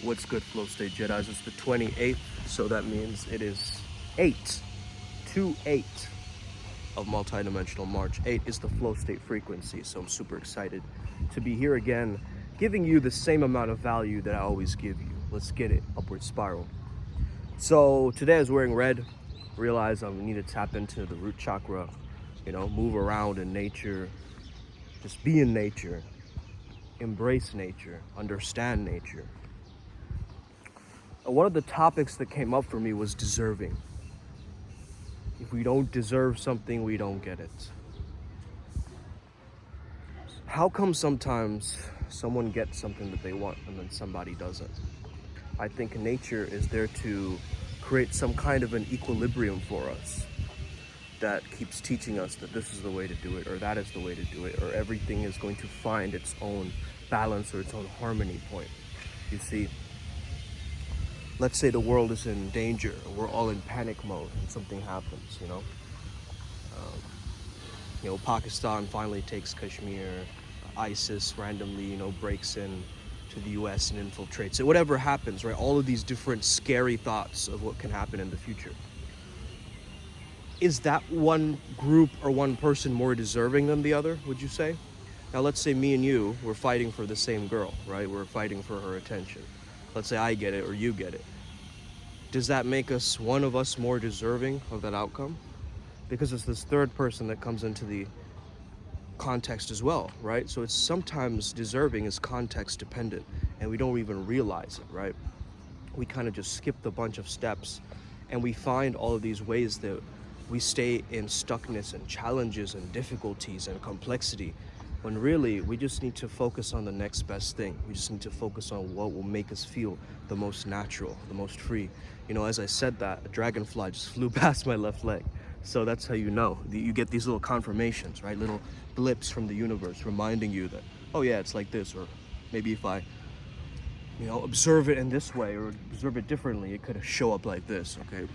What's good, Flow State Jedis? It's the 28th, so that means it is 8/28 of multidimensional March. 8 is the flow state frequency, so I'm super excited to be here again, giving you the same amount of value that I always give you. Let's get it, upward spiral. So today I was wearing red, realized I need to tap into the root chakra, move around in nature, just be in nature, embrace nature, understand nature. One of the topics that came up for me was deserving. If we don't deserve something, we don't get it. How come sometimes someone gets something that they want and then somebody doesn't? I think nature is there to create some kind of an equilibrium for us that keeps teaching us that this is the way to do it, or that is the way to do it, or everything is going to find its own balance or its own harmony point. You see, let's say the world is in danger, we're all in panic mode and something happens, Pakistan finally takes Kashmir, ISIS randomly, breaks in to the US and infiltrates it. Whatever happens, right? All of these different scary thoughts of what can happen in the future. Is that one group or one person more deserving than the other, would you say? Now, let's say me and you, we're fighting for the same girl, right? We're fighting for her attention. Let's say I get it or you get it. Does that make one of us more deserving of that outcome? Because it's this third person that comes into the context as well, right? So it's sometimes deserving is context dependent and we don't even realize it, right? We kind of just skipped a bunch of steps and we find all of these ways that we stay in stuckness and challenges and difficulties and complexity, when really we just need to focus on the next best thing. We just need to focus on what will make us feel the most natural, the most free. As I said that, a dragonfly just flew past my left leg. So that's how you get these little confirmations, right? Little blips from the universe reminding you that, oh yeah, it's like this, or maybe if I, observe it in this way or observe it differently, it could show up like this, okay?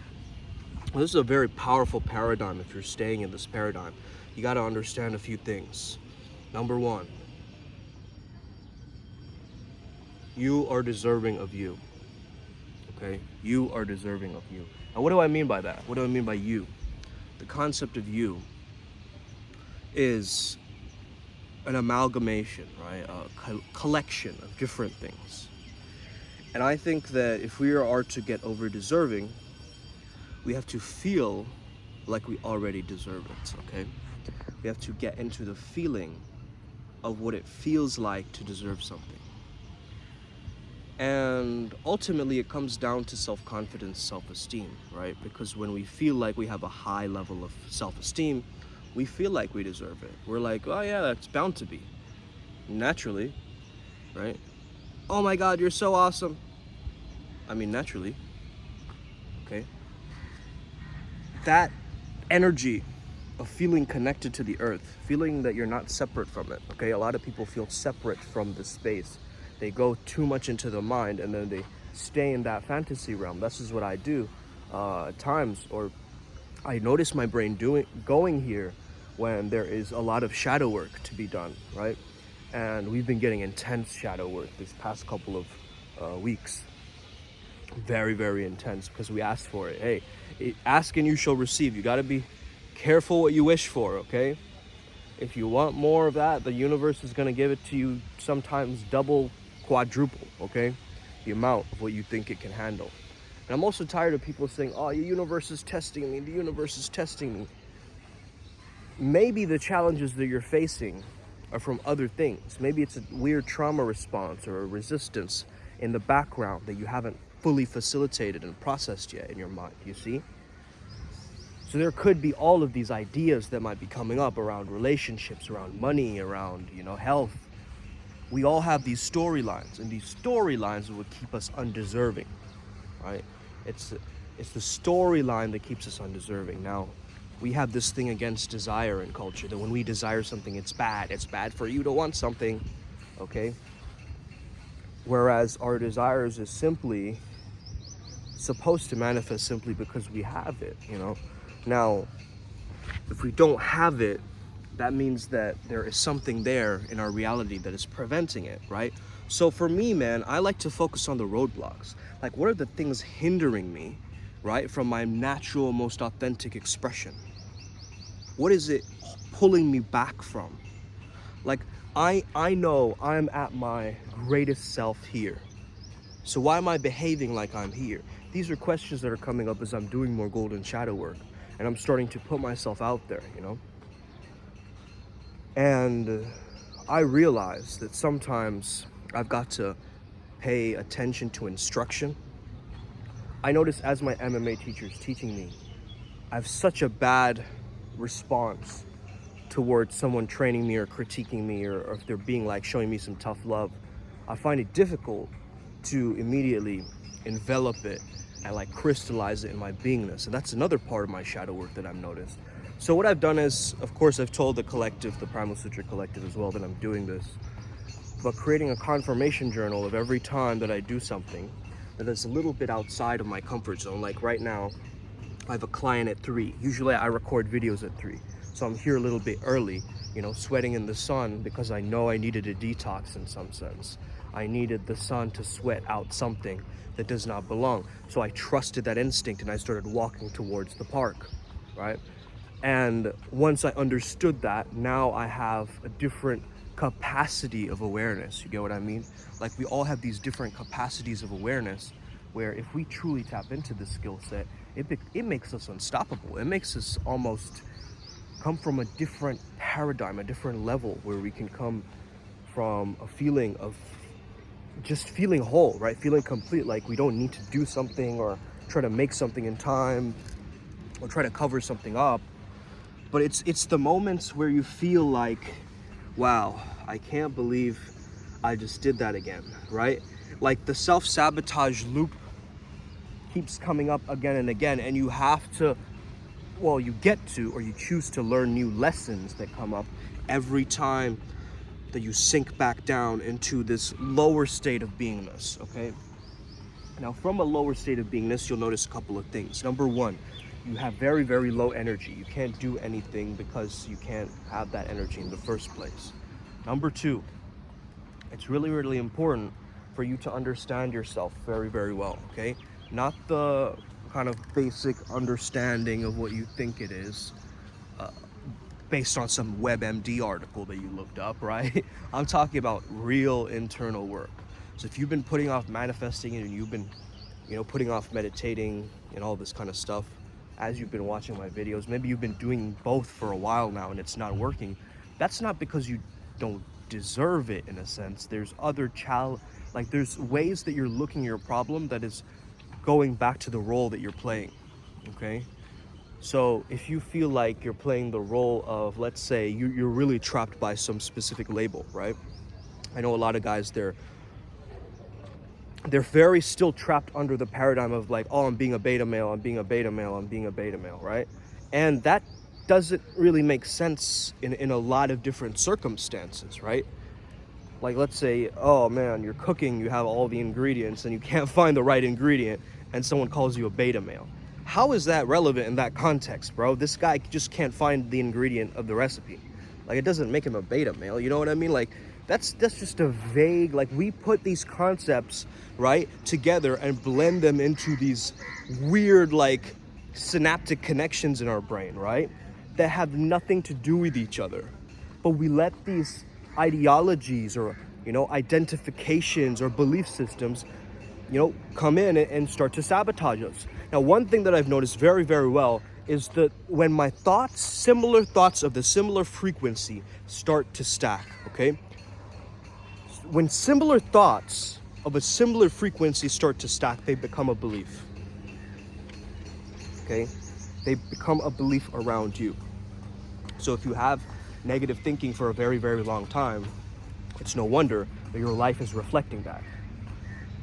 Well, this is a very powerful paradigm. If you're staying in this paradigm, you got to understand a few things. Number one, you are deserving of you, okay? You are deserving of you. And what do I mean by that? What do I mean by you? The concept of you is an amalgamation, right? A collection of different things. And I think that if we are to get over deserving, we have to feel like we already deserve it, okay? We have to get into the feeling of what it feels like to deserve something. And ultimately it comes down to self-confidence, self-esteem, right? Because when we feel like we have a high level of self-esteem, we feel like we deserve it. We're like, oh yeah, that's bound to be. Naturally, right? Oh my God, you're so awesome. I mean, naturally, okay? That energy of feeling connected to the earth, feeling that you're not separate from it, okay? A lot of people feel separate from the space. They go too much into the mind and then they stay in that fantasy realm. This is what I do at times, or I notice my brain going here when there is a lot of shadow work to be done, right? And we've been getting intense shadow work this past couple of weeks. Very, very intense, because we asked for it. Hey, ask and you shall receive. You got to be careful what you wish for, okay? If you want more of that, the universe is going to give it to you, sometimes double, quadruple, okay? The amount of what you think it can handle. And I'm also tired of people saying, oh, the universe is testing me, the universe is testing me. Maybe the challenges that you're facing are from other things. Maybe it's a weird trauma response or a resistance in the background that you haven't fully facilitated and processed yet in your mind, you see? So there could be all of these ideas that might be coming up around relationships, around money, around, health. We all have these storylines, and these storylines are what keep us undeserving, right? It's the storyline that keeps us undeserving. Now, we have this thing against desire in culture, that when we desire something, it's bad. It's bad for you to want something, okay? Whereas our desires is simply supposed to manifest simply because we have it, Now, if we don't have it, that means that there is something there in our reality that is preventing it, right? So for me, man, I like to focus on the roadblocks. Like, what are the things hindering me, right, from my natural, most authentic expression? What is it pulling me back from? Like, I know I'm at my greatest self here. So why am I behaving like I'm here? These are questions that are coming up as I'm doing more golden shadow work. And I'm starting to put myself out there, you know? And I realize that sometimes I've got to pay attention to instruction. I notice as my MMA teacher is teaching me, I have such a bad response towards someone training me or critiquing me, or if they're being like showing me some tough love. I find it difficult to immediately envelop it and like crystallize it in my beingness. And that's another part of my shadow work that I've noticed. So what I've done is, of course, I've told the collective, the Primal Sutra collective as well, that I'm doing this, but creating a confirmation journal of every time that I do something that is a little bit outside of my comfort zone. Like right now, I have a client at 3. Usually I record videos at 3. So I'm here a little bit early, you know, sweating in the sun because I know I needed a detox in some sense. I needed the sun to sweat out something that does not belong. So I trusted that instinct and I started walking towards the park, right? And once I understood that, now I have a different capacity of awareness. You get what I mean? Like, we all have these different capacities of awareness where if we truly tap into this skill set, it makes us unstoppable. It makes us almost come from a different paradigm, a different level, where we can come from a feeling of just feeling whole, right? Feeling complete, like we don't need to do something or try to make something in time or try to cover something up. But it's the moments where you feel like, wow, I can't believe I just did that again, right? Like the self-sabotage loop keeps coming up again and again, and you have to, well, you get to, or you choose to learn new lessons that come up every time that you sink back down into this lower state of beingness, okay? Now, from a lower state of beingness, you'll notice a couple of things. Number one, you have very, very low energy. You can't do anything because you can't have that energy in the first place. Number two, it's really, really important for you to understand yourself very, very well, okay? Not the kind of basic understanding of what you think it is, based on some WebMD article that you looked up, right? I'm talking about real internal work. So if you've been putting off manifesting and you've been, you know, putting off meditating and all this kind of stuff, as you've been watching my videos, maybe you've been doing both for a while now and it's not working. That's not because you don't deserve it, in a sense. There's other like there's ways that you're looking at your problem that is going back to the role that you're playing, okay? So if you feel like you're playing the role of, let's say, you're really trapped by some specific label, right? I know a lot of guys, they're very still trapped under the paradigm of like, oh, I'm being a beta male, I'm being a beta male, I'm being a beta male, right? And that doesn't really make sense in a lot of different circumstances, right? Like, let's say, oh man, you're cooking, you have all the ingredients and you can't find the right ingredient and someone calls you a beta male. How is that relevant in that context, bro? This guy just can't find the ingredient of the recipe. Like, it doesn't make him a beta male, you know what I mean? Like, that's just a vague, like, we put these concepts, right, together and blend them into these weird, like, synaptic connections in our brain, right, that have nothing to do with each other. But we let these ideologies or, you know, identifications or belief systems, you know, come in and start to sabotage us. Now, one thing that I've noticed very, very well is that when my thoughts, similar thoughts of the similar frequency start to stack, okay? When similar thoughts of a similar frequency start to stack, they become a belief, okay? They become a belief around you. So if you have negative thinking for a very, very long time, it's no wonder that your life is reflecting that.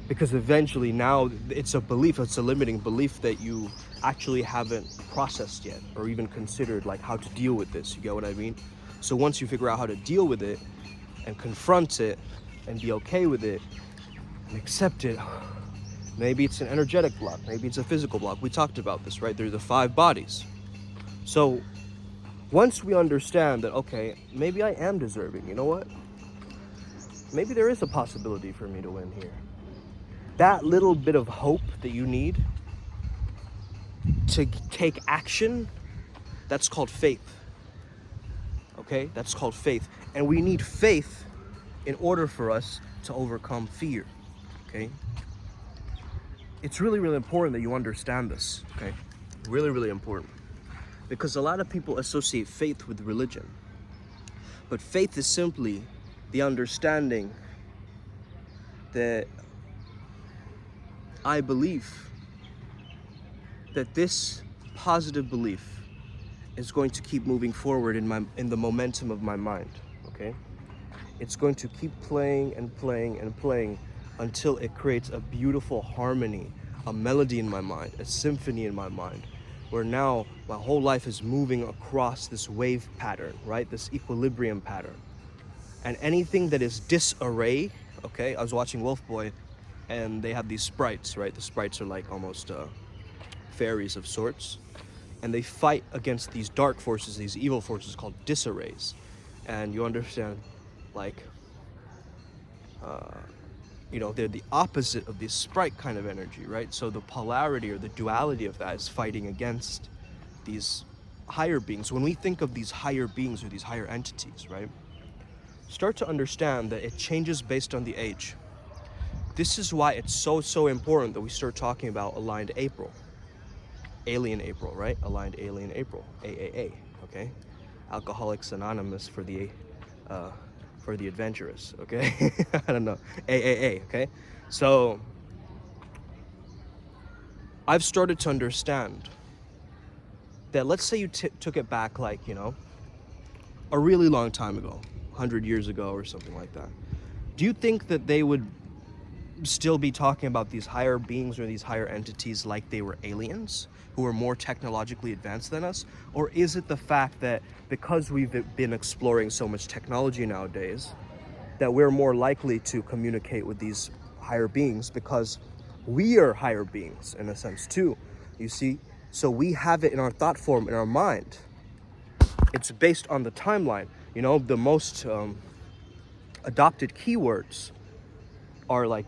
Because eventually now it's a belief, it's a limiting belief that you actually haven't processed yet or even considered like how to deal with this, you get what I mean? So once you figure out how to deal with it and confront it and be okay with it and accept it, maybe it's an energetic block, maybe it's a physical block. We talked about this, right? They're the 5 bodies. So once we understand that, okay, maybe I am deserving, you know what? maybe there is a possibility for me to win here. That little bit of hope that you need to take action, that's called faith. Okay? That's called faith. And we need faith in order for us to overcome fear. Okay? It's really, really important that you understand this. Okay? Really, really important. Because a lot of people associate faith with religion. But faith is simply the understanding that I believe that this positive belief is going to keep moving forward in the momentum of my mind, okay? It's going to keep playing and playing and playing until it creates a beautiful harmony, a melody in my mind, a symphony in my mind, where now my whole life is moving across this wave pattern, right? This equilibrium pattern. And anything that is disarray, okay? I was watching Wolf Boy, and they have these sprites, right? The sprites are like almost fairies of sorts. And they fight against these dark forces, these evil forces called disarrays. And you understand, like, they're the opposite of this sprite kind of energy, right? So the polarity or the duality of that is fighting against these higher beings. When we think of these higher beings or these higher entities, right? Start to understand that it changes based on the age. This is why it's so important that we start talking about aligned April. Alien April, right? Aligned Alien April, AAA, okay? Alcoholics Anonymous for the adventurous, okay? I don't know, AAA, okay? So, I've started to understand that, let's say you took it back like, a really long time ago, 100 years ago or something like that. Do you think that they would still be talking about these higher beings or these higher entities like they were aliens who are more technologically advanced than us? Or is it the fact that because we've been exploring so much technology nowadays that we're more likely to communicate with these higher beings because we are higher beings in a sense too, you see? So we have it in our thought form, in our mind. It's based on the timeline. The most adopted keywords are like,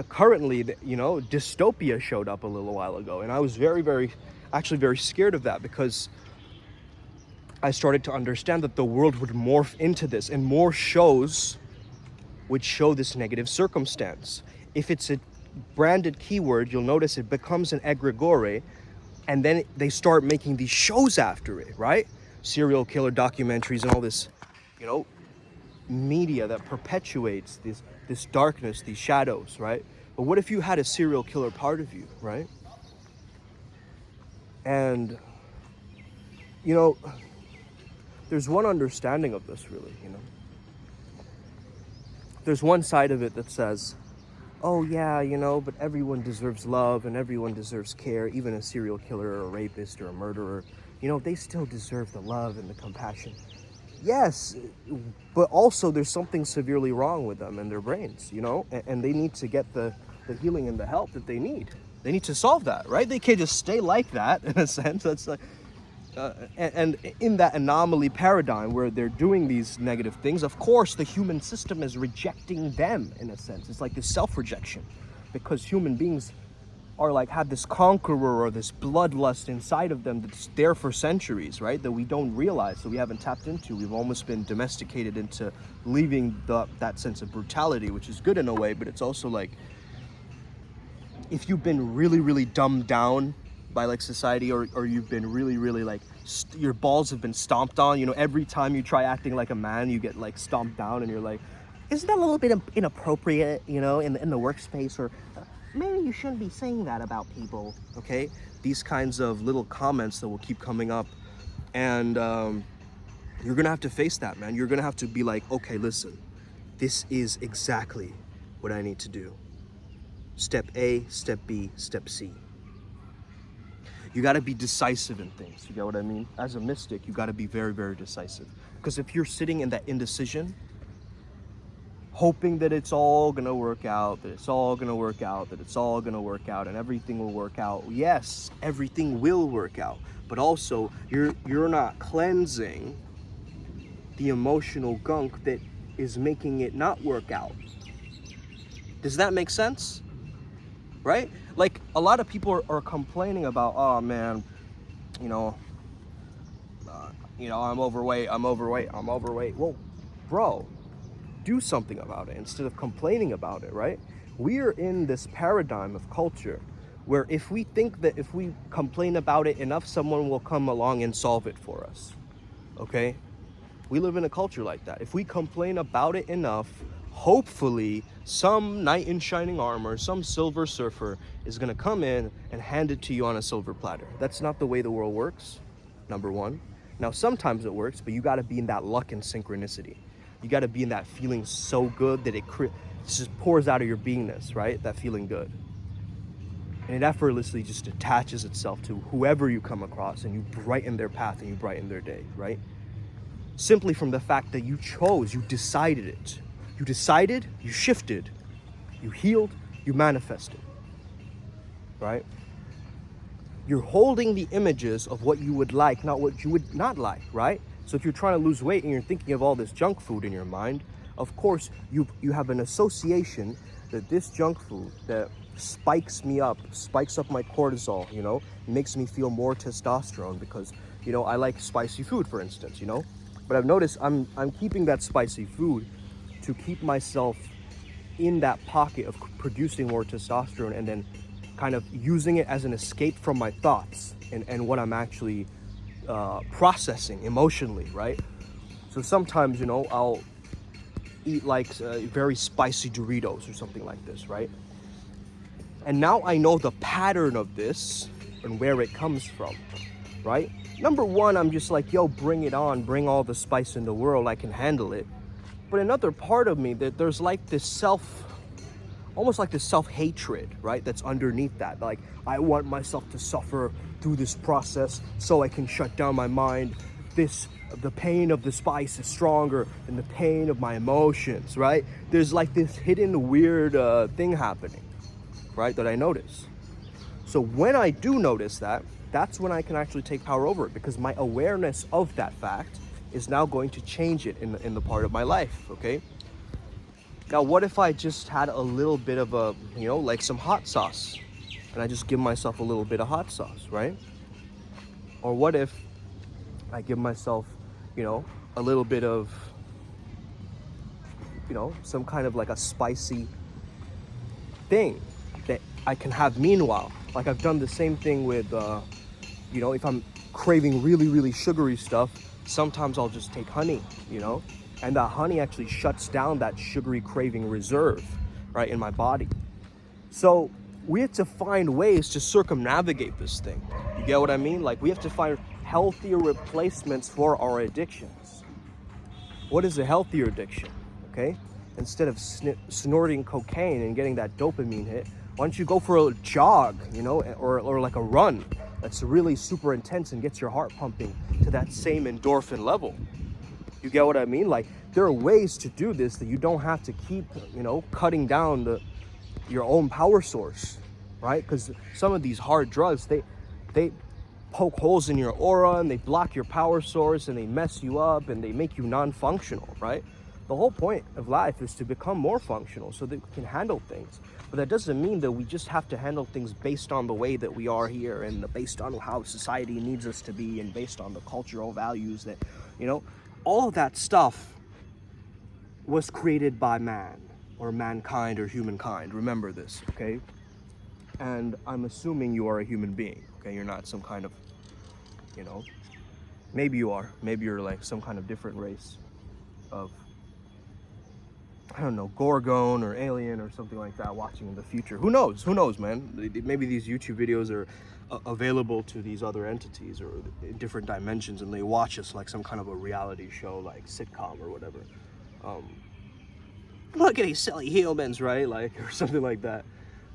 currently, dystopia showed up a little while ago, and I was very scared of that, because I started to understand that the world would morph into this, and more shows would show this negative circumstance. If it's a branded keyword, you'll notice it becomes an egregore, and then they start making these shows after it, right? Serial killer documentaries and all this, media that perpetuates this darkness, these shadows, right? But what if you had a serial killer part of you, right? And, there's one understanding of this, really, There's one side of it that says, oh yeah, but everyone deserves love and everyone deserves care, even a serial killer or a rapist or a murderer. They still deserve the love and the compassion. Yes, but also there's something severely wrong with them and their brains, and they need to get the healing and the help that they need. They need to solve that, right? They can't just stay like that, in a sense. That's like, and in that anomaly paradigm where they're doing these negative things, of course, the human system is rejecting them, in a sense. It's like this self-rejection, because human beings are like, have this conqueror or this bloodlust inside of them that's there for centuries, right? That we don't realize, that we haven't tapped into. We've almost been domesticated into leaving that sense of brutality, which is good in a way, but it's also like, if you've been really, really dumbed down by like society, or you've been really, really like, your balls have been stomped on, every time you try acting like a man, you get like stomped down, and you're like, isn't that a little bit inappropriate, in the workspace, or maybe you shouldn't be saying that about people, okay? These kinds of little comments that will keep coming up. And you're gonna have to face that, man. You're gonna have to be like, okay, listen, this is exactly what I need to do. Step A, step B, step C. You gotta be decisive in things, you get what I mean? As a mystic, you gotta be very, very decisive. Because if you're sitting in that indecision, hoping that it's all gonna work out, that it's all gonna work out, that it's all gonna work out, and everything will work out. Yes, everything will work out, but also you're not cleansing the emotional gunk that is making it not work out. Does that make sense? Right? Like, a lot of people are complaining about, oh man, I'm overweight. Well, bro, do something about it instead of complaining about it, right? We are in this paradigm of culture where if we think that if we complain about it enough, someone will come along and solve it for us, okay? We live in a culture like that. If we complain about it enough, hopefully some knight in shining armor, some silver surfer is gonna come in and hand it to you on a silver platter. That's not the way the world works, number one. Now, sometimes it works, but you gotta be in that luck and synchronicity. You gotta be in that feeling so good that it just pours out of your beingness, right? That feeling good. And it effortlessly just attaches itself to whoever you come across, and you brighten their path and you brighten their day, right? Simply from the fact that you chose, you decided it. You decided, you shifted, you healed, you manifested, right? You're holding the images of what you would like, not what you would not like, right? So if you're trying to lose weight and you're thinking of all this junk food in your mind, of course, you have an association that this junk food that spikes up my cortisol, makes me feel more testosterone because, I like spicy food, for instance, But I've noticed I'm keeping that spicy food to keep myself in that pocket of producing more testosterone and then kind of using it as an escape from my thoughts and what I'm actually processing emotionally, right? So sometimes, I'll eat like very spicy Doritos or something like this, right? And now I know the pattern of this and where it comes from, right? Number one, I'm just like, yo, bring it on, bring all the spice in the world, I can handle it. But another part of me, that there's like this almost like this self-hatred, right? That's underneath that. Like, I want myself to suffer through this process so I can shut down my mind. The pain of the spice is stronger than the pain of my emotions, right? There's like this hidden weird thing happening, right? That I notice. So when I do notice that, that's when I can actually take power over it, because my awareness of that fact is now going to change it in the part of my life, okay? Now, what if I just had a little bit of like some hot sauce, and I just give myself a little bit of hot sauce, right? Or what if I give myself, a little bit of, some kind of like a spicy thing that I can have meanwhile. Like, I've done the same thing with, if I'm craving really, really sugary stuff, sometimes I'll just take honey, and that honey actually shuts down that sugary craving reserve, right, in my body. So we have to find ways to circumnavigate this thing. You get what I mean? Like, we have to find healthier replacements for our addictions. What is a healthier addiction, okay? Instead of snorting cocaine and getting that dopamine hit, why don't you go for a jog, or like a run that's really super intense and gets your heart pumping to that same endorphin level. You get what I mean? Like, there are ways to do this that you don't have to keep, cutting down your own power source, right? Because some of these hard drugs, they poke holes in your aura and they block your power source and they mess you up and they make you non-functional, right? The whole point of life is to become more functional so that we can handle things. But that doesn't mean that we just have to handle things based on the way that we are here and based on how society needs us to be and based on the cultural values that, all of that stuff was created by man or mankind or humankind. Remember this, okay? And I'm assuming you are a human being, okay? You're not some kind of, maybe you are. Maybe you're like some kind of different race of, I don't know, Gorgon or alien or something like that watching in the future. Who knows, man? Maybe these YouTube videos are available to these other entities or in different dimensions and they watch us like some kind of a reality show, like sitcom or whatever. Look at these silly humans, right? Like, or something like that.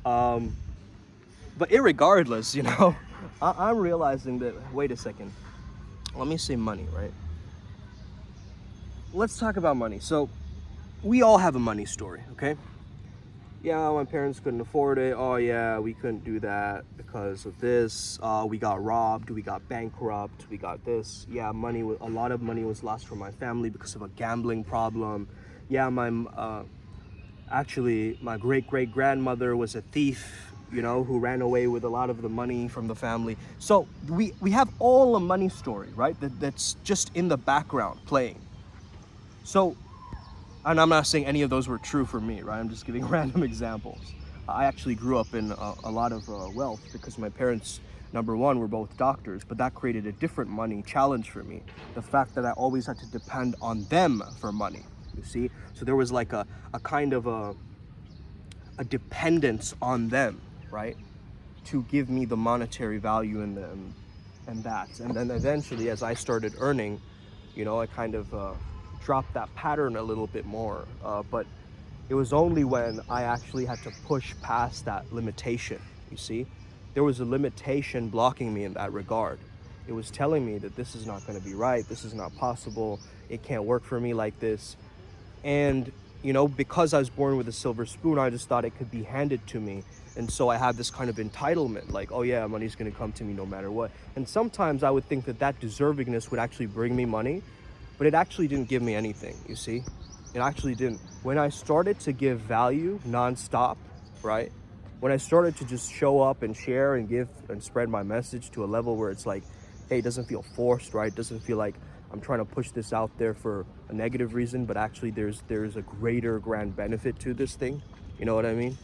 But irregardless, I'm realizing that, wait a second. Let me say money, right? Let's talk about money. So, we all have a money story, okay? Yeah, my parents couldn't afford it. Oh yeah, we couldn't do that because of this. We got robbed, we got bankrupt, we got this. Yeah, a lot of money was lost from my family because of a gambling problem. yeah, actually my great-great-grandmother was a thief, you know, who ran away with a lot of the money from the family. So we have all a money story, right? That's just in the background playing. So, and I'm not saying any of those were true for me, right? I'm just giving random examples. I actually grew up in a lot of wealth because my parents, number one, were both doctors, but that created a different money challenge for me. The fact that I always had to depend on them for money, you see? So there was like a kind of a dependence on them, right? To give me the monetary value in them and that. And then eventually, as I started earning, you know, I kind of dropped that pattern a little bit more. But it was only when I actually had to push past that limitation, you see? There was a limitation blocking me in that regard. It was telling me that this is not going to be right, this is not possible, it can't work for me like this. And, you know, because I was born with a silver spoon, I just thought it could be handed to me. And so I had this kind of entitlement, like, oh yeah, money's going to come to me no matter what. And sometimes I would think that that deservingness would actually bring me money, but it actually didn't give me anything, you see? It actually didn't. When I started to give value nonstop, right? When I started to just show up and share and give and spread my message to a level where it's like, hey, it doesn't feel forced, right? It doesn't feel like I'm trying to push this out there for a negative reason, but actually there's a greater grand benefit to this thing. You know what I mean?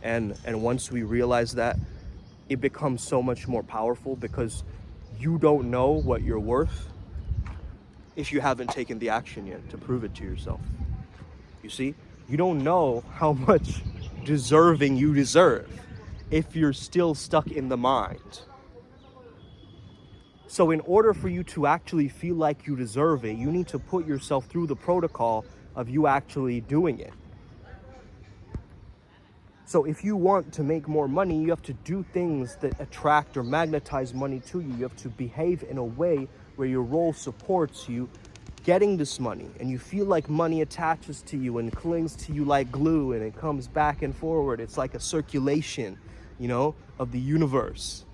And once we realize that, it becomes so much more powerful because you don't know what you're worth if you haven't taken the action yet to prove it to yourself. You see, you don't know how much deserving you deserve if you're still stuck in the mind. So in order for you to actually feel like you deserve it, you need to put yourself through the protocol of you actually doing it. So if you want to make more money, you have to do things that attract or magnetize money to you. You have to behave in a way where your role supports you getting this money, and you feel like money attaches to you and clings to you like glue, and it comes back and forward. It's like a circulation, you know, of the universe.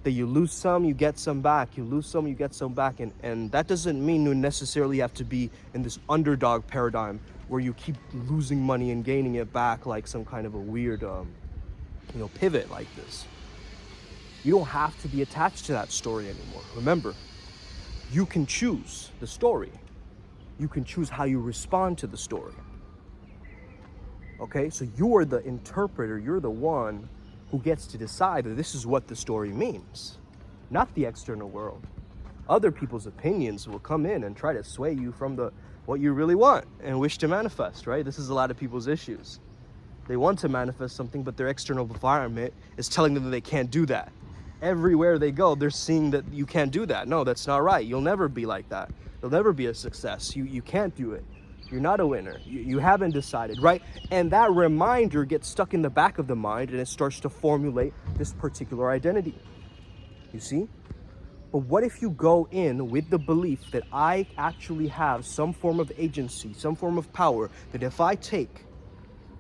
That you lose some, you get some back. You lose some, you get some back. And that doesn't mean you necessarily have to be in this underdog paradigm where you keep losing money and gaining it back like some kind of a weird, pivot like this. You don't have to be attached to that story anymore. Remember, you can choose the story. You can choose how you respond to the story. Okay, so you are the interpreter. You're the one who gets to decide that this is what the story means, not the external world. Other people's opinions will come in and try to sway you from what you really want and wish to manifest, right? This is a lot of people's issues. They want to manifest something, but their external environment is telling them that they can't do that. Everywhere they go, they're seeing that you can't do that. No, that's not right. You'll never be like that. You'll never be a success. You can't do it. You're not a winner. You haven't decided, right? And that reminder gets stuck in the back of the mind, and it starts to formulate this particular identity. You see? But what if you go in with the belief that I actually have some form of agency, some form of power, that if I take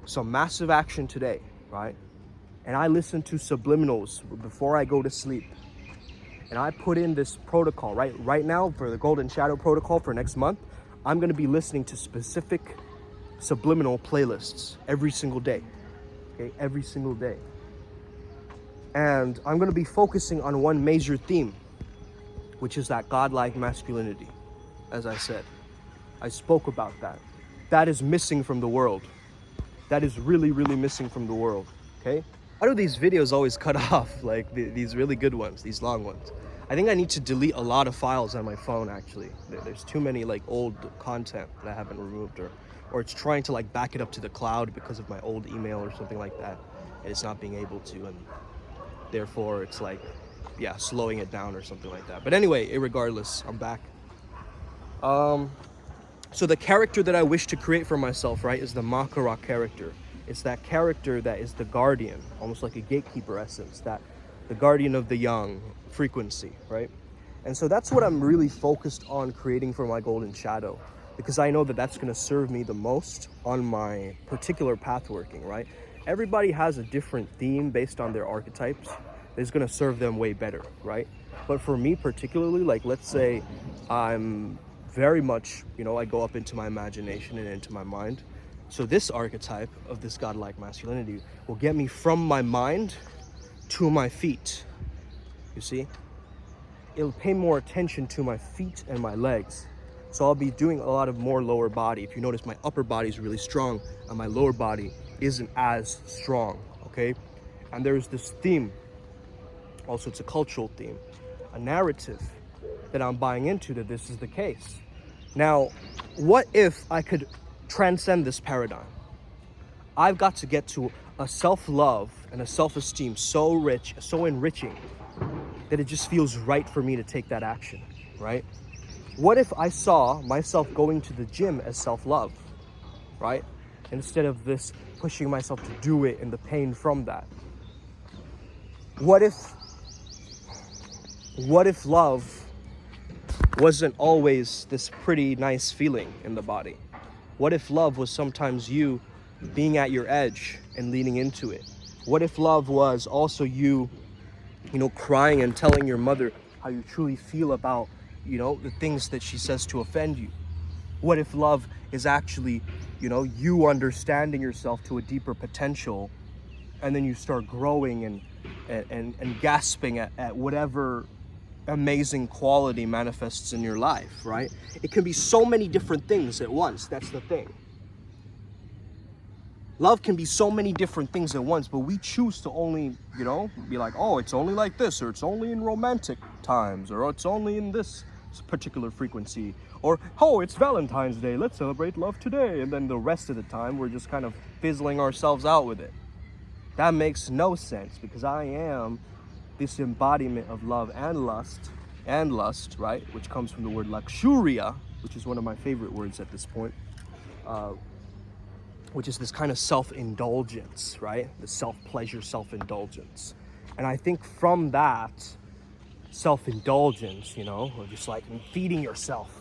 some massive action today, right? And I listen to subliminals before I go to sleep, and I put in this protocol, right? Right now, for the Golden Shadow Protocol for next month, I'm going to be listening to specific subliminal playlists every single day, okay? Every single day. And I'm going to be focusing on one major theme, which is that godlike masculinity. As I said, I spoke about that. That is missing from the world. That is really, really missing from the world, okay? How do these videos always cut off, like these really good ones, these long ones? I think I need to delete a lot of files on my phone, actually. There's too many like old content that I haven't removed, or it's trying to like back it up to the cloud because of my old email or something like that, and it's not being able to, and therefore it's like, yeah, slowing it down or something like that. But anyway, irregardless, I'm back. So the character that I wish to create for myself, right, is the Makara character. It's that character that is the guardian, almost like a gatekeeper essence, that the guardian of the young frequency, right? And so that's what I'm really focused on creating for my Golden Shadow, because I know that that's going to serve me the most on my particular path working, right? Everybody has a different theme based on their archetypes that's going to serve them way better, right? But for me particularly, like let's say I'm very much, I go up into my imagination and into my mind. So this archetype of this godlike masculinity will get me from my mind to my feet. You see? It'll pay more attention to my feet and my legs. So I'll be doing a lot of more lower body. If you notice, my upper body is really strong and my lower body isn't as strong, okay? And there's this theme, also it's a cultural theme, a narrative that I'm buying into that this is the case. Now, what if I could transcend this paradigm? I've got to get to a self-love and a self-esteem so rich, so enriching, that it just feels right for me to take that action, right? What if I saw myself going to the gym as self-love, right? Instead of this pushing myself to do it and the pain from that. What if love wasn't always this pretty nice feeling in the body? What if love was sometimes you being at your edge and leaning into it? What if love was also you, crying and telling your mother how you truly feel about, the things that she says to offend you? What if love is actually, you understanding yourself to a deeper potential, and then you start growing and gasping at whatever amazing quality manifests in your life, right? It can be so many different things at once. That's the thing. Love can be so many different things at once, but we choose to only, be like, oh, it's only like this, or it's only in romantic times, or it's only in this particular frequency, or, oh, it's Valentine's Day, let's celebrate love today. And then the rest of the time, we're just kind of fizzling ourselves out with it. That makes no sense, because I am this embodiment of love and lust, right? Which comes from the word luxuria, which is one of my favorite words at this point, which is this kind of self-indulgence, right? The self-pleasure, self-indulgence. And I think from that self-indulgence, or just like feeding yourself,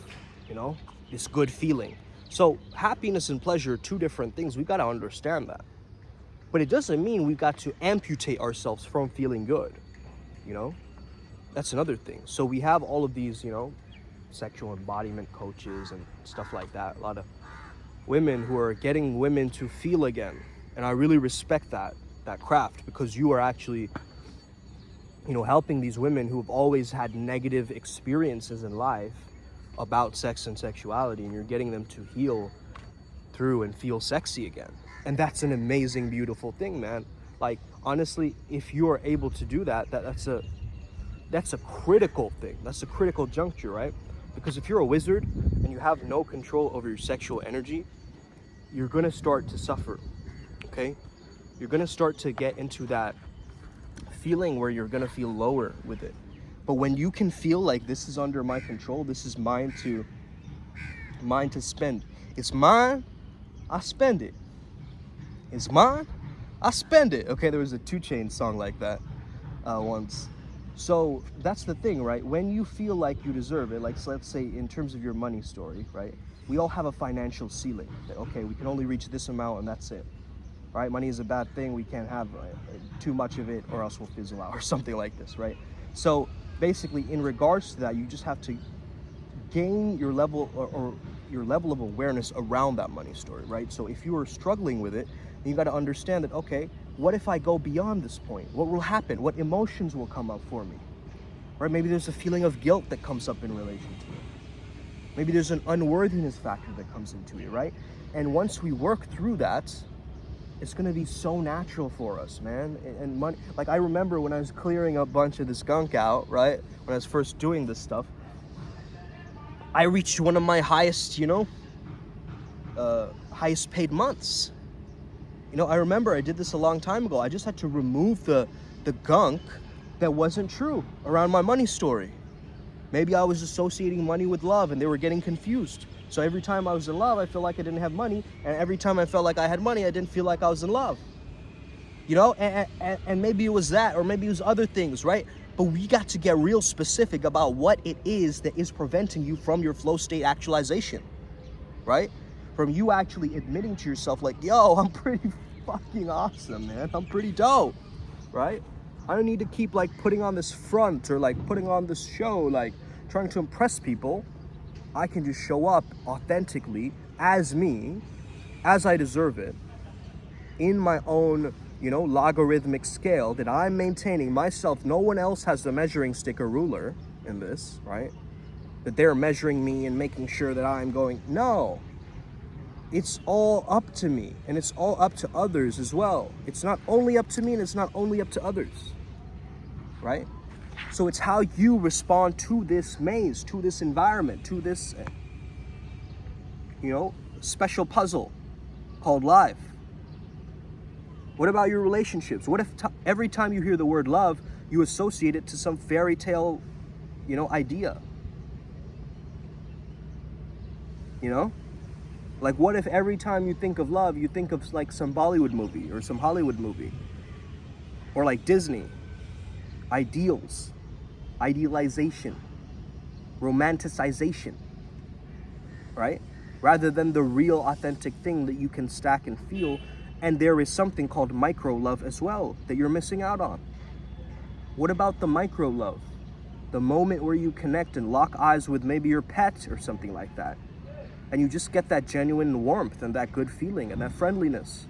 this good feeling. So happiness and pleasure are two different things. We've got to understand that. But it doesn't mean we've got to amputate ourselves from feeling good. That's another thing. So we have all of these, sexual embodiment coaches and stuff like that. A lot of women who are getting women to feel again. And I really respect that craft, because you are actually, helping these women who have always had negative experiences in life about sex and sexuality, and you're getting them to heal through and feel sexy again. And that's an amazing, beautiful thing, man. Like, honestly, if you are able to do that's a critical thing. That's a critical juncture, right? Because if you're a wizard and you have no control over your sexual energy, you're going to start to suffer, okay? You're going to start to get into that feeling where you're going to feel lower with it. But when you can feel like this is under my control, this is mine to spend. It's mine, I spend it. It's mine, I spend it. Okay, there was a 2 Chainz song like that once. So that's the thing, right? When you feel like you deserve it, like, so let's say in terms of your money story, right? We all have a financial ceiling that, okay, we can only reach this amount and that's it, right? Money is a bad thing. We can't have too much of it or else we'll fizzle out or something like this, right? So basically, in regards to that, you just have to gain your level or your level of awareness around that money story, right? So if you are struggling with it, then you got to understand that, okay, what if I go beyond this point? What will happen? What emotions will come up for me? Right? Maybe there's a feeling of guilt that comes up in relation to it. Maybe there's an unworthiness factor that comes into it, right? And once we work through that, it's going to be so natural for us, man. And money, like, I remember when I was clearing a bunch of this gunk out, right? When I was first doing this stuff, I reached one of my highest, highest paid months. I remember I did this a long time ago. I just had to remove the gunk that wasn't true around my money story. Maybe I was associating money with love and they were getting confused. So every time I was in love, I felt like I didn't have money. And every time I felt like I had money, I didn't feel like I was in love. And maybe it was that, or maybe it was other things, right? But we got to get real specific about what it is that is preventing you from your flow state actualization, right? From you actually admitting to yourself, like, yo, I'm pretty fucking awesome, man. I'm pretty dope, right? I don't need to keep, like, putting on this front or, like, putting on this show, like, trying to impress people. I can just show up authentically as me, as I deserve it, in my own, logarithmic scale that I'm maintaining myself. No one else has the measuring stick or ruler in this, right? That they're measuring me and making sure that I'm going. No, it's all up to me, and it's all up to others as well. It's not only up to me, and it's not only up to others, right? So it's how you respond to this maze, to this environment, to this, special puzzle called life. What about your relationships? What if every time you hear the word love, you associate it to some fairy tale, idea? Like, what if every time you think of love, you think of like some Bollywood movie or some Hollywood movie? Or like Disney. Ideals. Idealization. Romanticization. Right? Rather than the real authentic thing that you can stack and feel. And there is something called micro love as well that you're missing out on. What about the micro love? The moment where you connect and lock eyes with maybe your pet or something like that. And you just get that genuine warmth and that good feeling and that friendliness.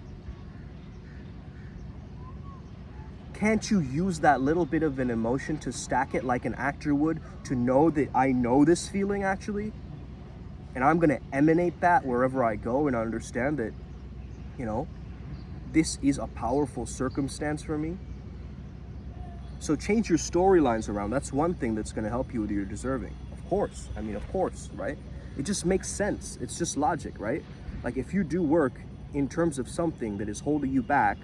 Can't you use that little bit of an emotion to stack it like an actor would, to know that I know this feeling actually? And I'm gonna emanate that wherever I go, and I understand that, this is a powerful circumstance for me. So change your storylines around. That's one thing that's gonna help you with your deserving. Of course, right? It just makes sense. It's just logic, right? Like, if you do work in terms of something that is holding you back,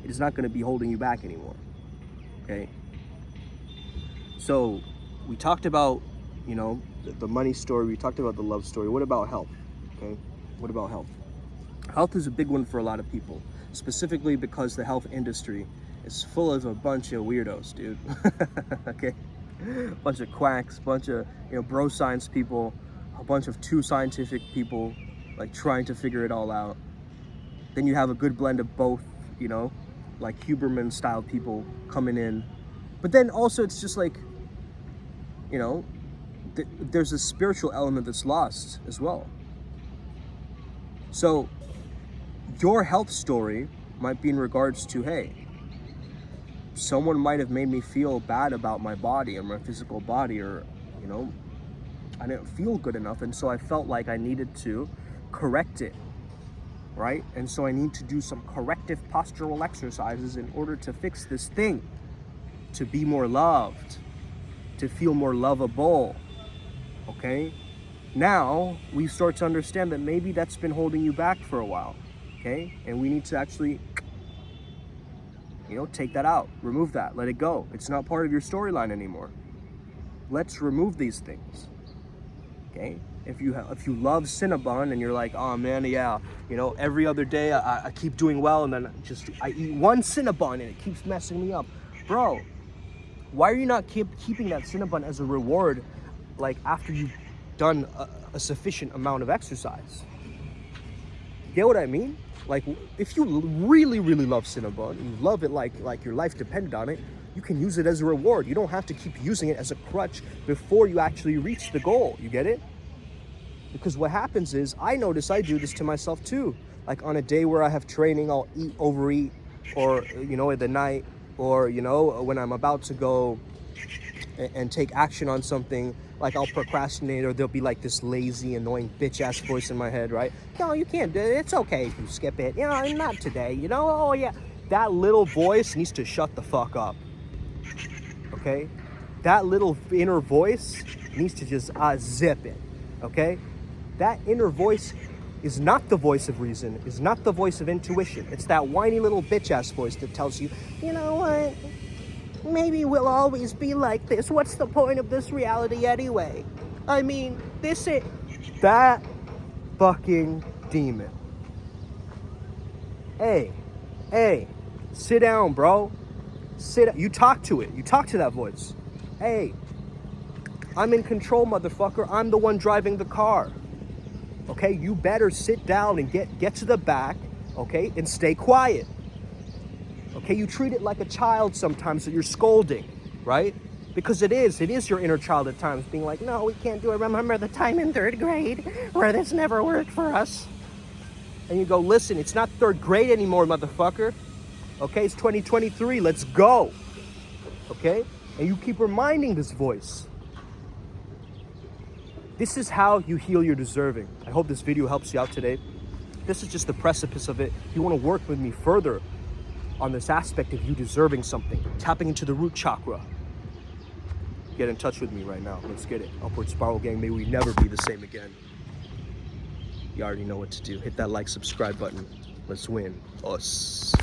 it is not going to be holding you back anymore. Okay? So we talked about, the money story. We talked about the love story. What about health? Okay? What about health? Health is a big one for a lot of people, specifically because the health industry is full of a bunch of weirdos, dude. Okay? Bunch of quacks, bunch of, bro science people, a bunch of too scientific people, like trying to figure it all out. Then you have a good blend of both, like Huberman style people coming in. But then also it's just like, there's a spiritual element that's lost as well. So your health story might be in regards to, hey, someone might have made me feel bad about my body or my physical body, or, I didn't feel good enough, and so I felt like I needed to correct it, right? And so I need to do some corrective postural exercises in order to fix this thing, to be more loved, to feel more lovable, okay? Now we start to understand that maybe that's been holding you back for a while, okay? And we need to actually, take that out, remove that, let it go. It's not part of your storyline anymore. Let's remove these things. Okay, if you love Cinnabon and you're like, oh man, yeah, every other day I keep doing well, and then I eat one Cinnabon and it keeps messing me up, bro. Why are you not keeping that Cinnabon as a reward, like after you've done a sufficient amount of exercise? Get what I mean? Like, if you really, really love Cinnabon, and you love it like your life depended on it, you can use it as a reward. You don't have to keep using it as a crutch before you actually reach the goal. You get it? Because what happens is, I notice I do this to myself too. Like on a day where I have training, I'll overeat, or, at the night, or, when I'm about to go and take action on something, like I'll procrastinate, or there'll be like this lazy, annoying bitch-ass voice in my head, right? No, you can't do it. It's okay if you skip it. Not today, Oh, yeah. That little voice needs to shut the fuck up. Okay? That little inner voice needs to just zip it. Okay? That inner voice is not the voice of reason, is not the voice of intuition. It's that whiny little bitch-ass voice that tells you, you know what? Maybe we'll always be like this. What's the point of this reality anyway? I mean, this is... That fucking demon. Hey, sit down, bro. You talk to it. You talk to that voice. Hey, I'm in control, motherfucker. I'm the one driving the car. Okay, you better sit down and get to the back, okay, and stay quiet. Okay, you treat it like a child sometimes that you're scolding, right? Because it is your inner child at times being like, no, we can't do it. Remember the time in 3rd grade where this never worked for us? And you go, listen, it's not 3rd grade anymore, motherfucker. Okay, it's 2023, let's go. Okay? And you keep reminding this voice. This is how you heal your deserving. I hope this video helps you out today. This is just the precipice of it. If you want to work with me further on this aspect of you deserving something, tapping into the root chakra, get in touch with me right now. Let's get it. Upward Spiral Gang, may we never be the same again. You already know what to do. Hit that like, subscribe button. Let's win. Us.